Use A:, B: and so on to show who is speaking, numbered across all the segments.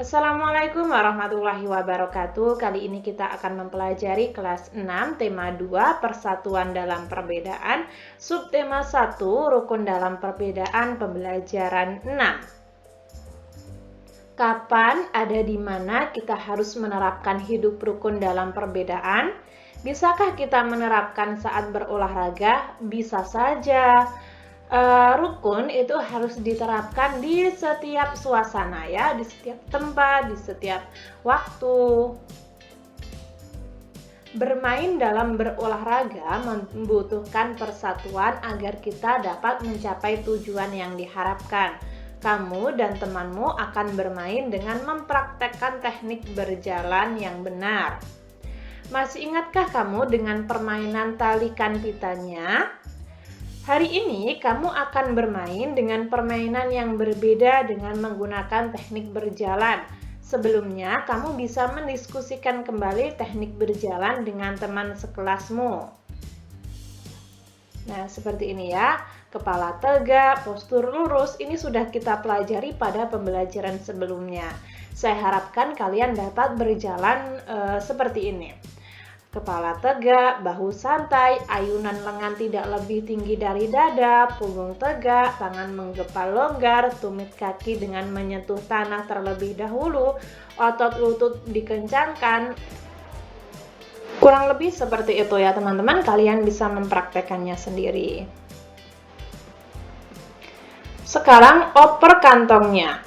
A: Assalamualaikum warahmatullahi wabarakatuh. Kali ini kita akan mempelajari kelas 6, tema 2, persatuan dalam perbedaan, subtema 1, rukun dalam perbedaan, pembelajaran 6. Kapan, ada di mana kita harus menerapkan hidup rukun dalam perbedaan? Bisakah kita menerapkan saat berolahraga? Bisa saja. Rukun itu harus diterapkan di setiap suasana ya, di setiap tempat, di setiap waktu. Bermain dalam berolahraga membutuhkan persatuan agar kita dapat mencapai tujuan yang diharapkan. Kamu dan temanmu akan bermain dengan mempraktekkan teknik berjalan yang benar. Masih ingatkah kamu dengan permainan talikan pitanya? Hari ini kamu akan bermain dengan permainan yang berbeda dengan menggunakan teknik berjalan. Sebelumnya, kamu bisa mendiskusikan kembali teknik berjalan dengan teman sekelasmu. Nah, seperti ini ya. Kepala tegak, postur lurus, ini sudah kita pelajari pada pembelajaran sebelumnya. Saya harapkan kalian dapat berjalan seperti ini. Kepala tegak, bahu santai, ayunan lengan tidak lebih tinggi dari dada, punggung tegak, tangan menggepal longgar, tumit kaki dengan menyentuh tanah terlebih dahulu, otot lutut dikencangkan. Kurang lebih seperti itu ya teman-teman, kalian bisa mempraktekannya sendiri. Sekarang oper kantongnya.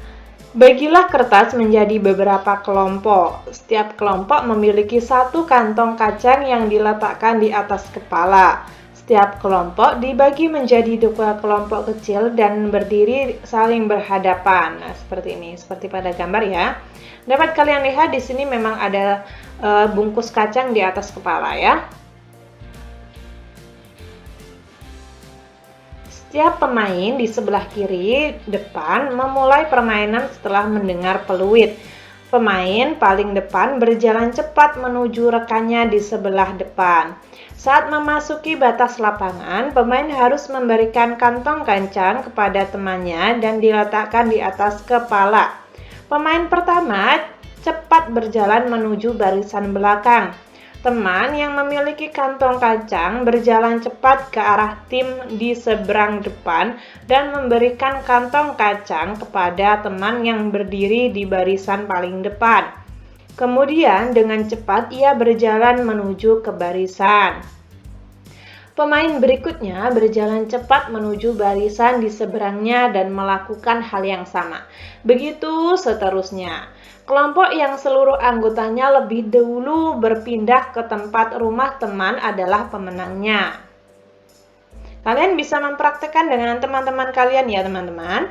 A: Bagilah kertas menjadi beberapa kelompok. Setiap kelompok memiliki satu kantong kacang yang diletakkan di atas kepala. Setiap kelompok dibagi menjadi dua kelompok kecil dan berdiri saling berhadapan. Nah, seperti ini, seperti pada gambar ya. Dapat kalian lihat di sini memang ada bungkus kacang di atas kepala ya. Setiap pemain di sebelah kiri depan memulai permainan setelah mendengar peluit. Pemain paling depan berjalan cepat menuju rekannya di sebelah depan. Saat memasuki batas lapangan, pemain harus memberikan kantong kacang kepada temannya dan diletakkan di atas kepala. Pemain pertama cepat berjalan menuju barisan belakang. Teman yang memiliki kantong kacang berjalan cepat ke arah tim di seberang depan dan memberikan kantong kacang kepada teman yang berdiri di barisan paling depan. Kemudian dengan cepat ia berjalan menuju ke barisan. Pemain berikutnya berjalan cepat menuju barisan di seberangnya dan melakukan hal yang sama. Begitu seterusnya. Kelompok yang seluruh anggotanya lebih dahulu berpindah ke tempat rumah teman adalah pemenangnya. Kalian bisa mempraktekkan dengan teman-teman kalian ya teman-teman.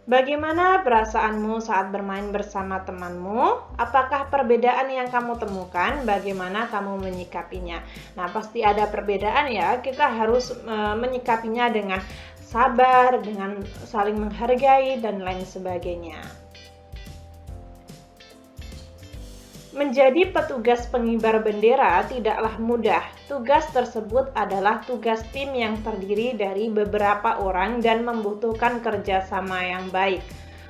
A: Bagaimana perasaanmu saat bermain bersama temanmu? Apakah perbedaan yang kamu temukan? Bagaimana kamu menyikapinya? Nah, pasti ada perbedaan ya. Kita harus menyikapinya dengan sabar, dengan saling menghargai, dan lain sebagainya. Menjadi petugas pengibar bendera tidaklah mudah. Tugas tersebut adalah tugas tim yang terdiri dari beberapa orang dan membutuhkan kerjasama yang baik.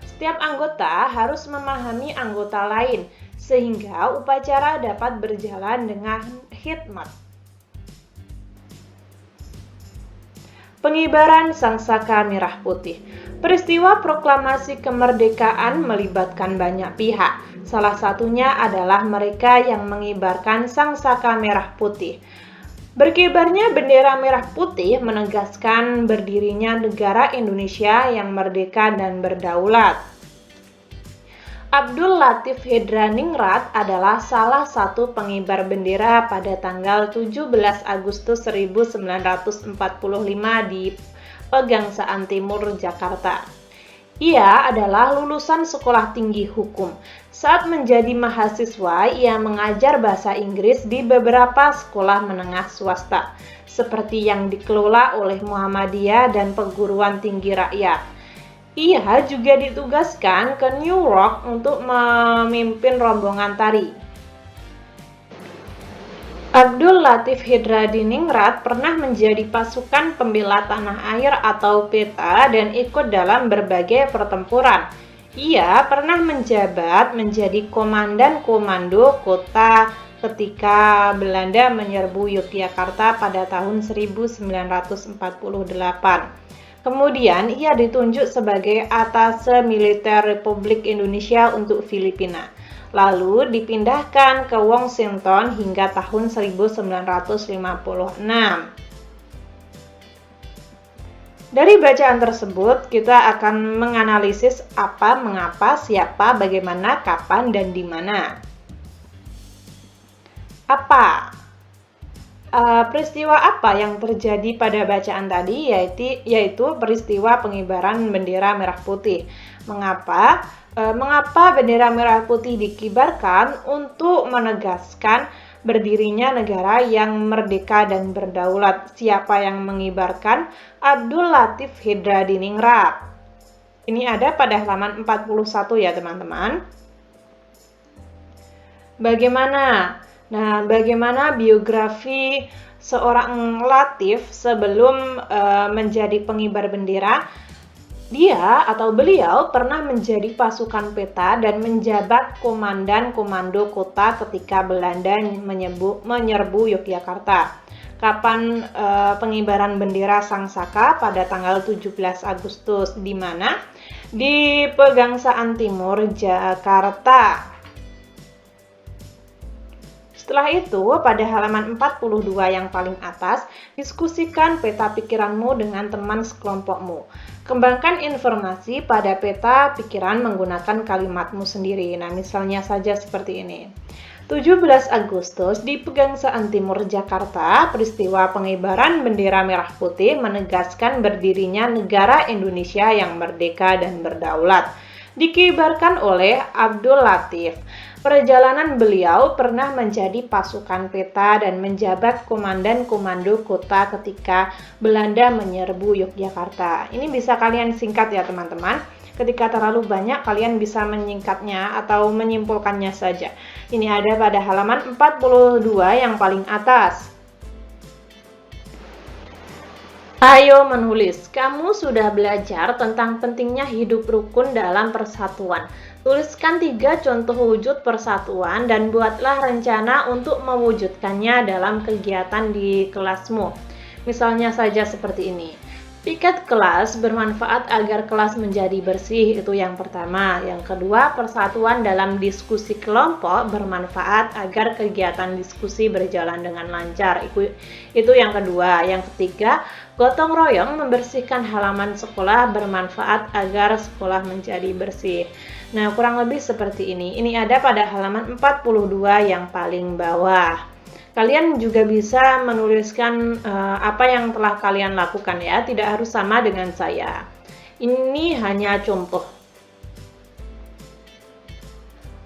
A: Setiap anggota harus memahami anggota lain, sehingga upacara dapat berjalan dengan hikmat. Pengibaran sangsaka merah putih. Peristiwa proklamasi kemerdekaan melibatkan banyak pihak. Salah satunya adalah mereka yang mengibarkan sangsaka merah putih. Berkibarnya bendera merah putih menegaskan berdirinya negara Indonesia yang merdeka dan berdaulat. Abdul Latif Hedraningrat adalah salah satu pengibar bendera pada tanggal 17 Agustus 1945 di Pegangsaan Timur, Jakarta. Ia adalah lulusan sekolah tinggi hukum. Saat menjadi mahasiswa, ia mengajar bahasa Inggris di beberapa sekolah menengah swasta, seperti yang dikelola oleh Muhammadiyah dan perguruan tinggi rakyat. Ia juga ditugaskan ke New York untuk memimpin rombongan tari. Abdul Latif Hedraningrat pernah menjadi pasukan pembela tanah air atau PETA dan ikut dalam berbagai pertempuran. Ia pernah menjabat menjadi komandan komando kota ketika Belanda menyerbu Yogyakarta pada tahun 1948. Kemudian ia ditunjuk sebagai Atase Militer Republik Indonesia untuk Filipina. Lalu dipindahkan ke Washington hingga tahun 1956. Dari bacaan tersebut, kita akan menganalisis apa, mengapa, siapa, bagaimana, kapan, dan di mana. Apa? Peristiwa apa yang terjadi pada bacaan tadi, yaitu peristiwa pengibaran bendera merah putih. Mengapa? Mengapa bendera merah putih dikibarkan? Untuk menegaskan berdirinya negara yang merdeka dan berdaulat. Siapa yang mengibarkan? Abdul Latif Hidradiningrat. Ini ada pada halaman 41 ya teman-teman. Bagaimana biografi seorang Latif sebelum menjadi pengibar bendera? Dia atau beliau pernah menjadi pasukan peta dan menjabat komandan komando kota ketika Belanda menyerbu Yogyakarta. Kapan pengibaran bendera Sang Saka? Pada tanggal 17 Agustus. Di mana? Di Pegangsaan Timur, Jakarta. Setelah itu, pada halaman 42 yang paling atas, diskusikan peta pikiranmu dengan teman sekelompokmu. Kembangkan informasi pada peta pikiran menggunakan kalimatmu sendiri. Nah, misalnya saja seperti ini. 17 Agustus di Pegangsaan Timur Jakarta, peristiwa pengibaran bendera merah putih menegaskan berdirinya negara Indonesia yang merdeka dan berdaulat. Dikibarkan oleh Abdul Latif. Perjalanan beliau pernah menjadi pasukan peta dan menjabat komandan komando kota ketika Belanda menyerbu Yogyakarta. Ini bisa kalian singkat ya teman-teman. Ketika terlalu banyak, kalian bisa menyingkatnya atau menyimpulkannya saja. Ini ada pada halaman 42 yang paling atas. Ayo menulis. Kamu sudah belajar tentang pentingnya hidup rukun dalam persatuan. Tuliskan 3 contoh wujud persatuan dan buatlah rencana untuk mewujudkannya dalam kegiatan di kelasmu. Misalnya saja seperti ini. Piket kelas bermanfaat agar kelas menjadi bersih, itu yang pertama. Yang kedua, persatuan dalam diskusi kelompok bermanfaat agar kegiatan diskusi berjalan dengan lancar. Itu yang kedua. Yang ketiga, gotong royong membersihkan halaman sekolah bermanfaat agar sekolah menjadi bersih. Nah, kurang lebih seperti ini. Ini ada pada halaman 42 yang paling bawah. Kalian juga bisa menuliskan apa yang telah kalian lakukan ya, tidak harus sama dengan saya. Ini hanya contoh.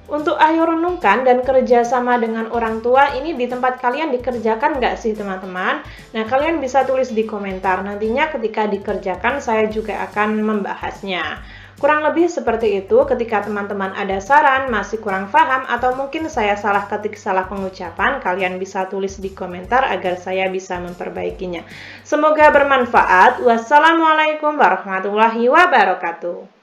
A: Untuk ayo renungkan dan kerjasama dengan orang tua, ini di tempat kalian dikerjakan nggak sih teman-teman? Nah, kalian bisa tulis di komentar. Nantinya ketika dikerjakan, saya juga akan membahasnya. Kurang lebih seperti itu. Ketika teman-teman ada saran, masih kurang paham, atau mungkin saya salah ketik, salah pengucapan, kalian bisa tulis di komentar agar saya bisa memperbaikinya. Semoga bermanfaat. Wassalamualaikum warahmatullahi wabarakatuh.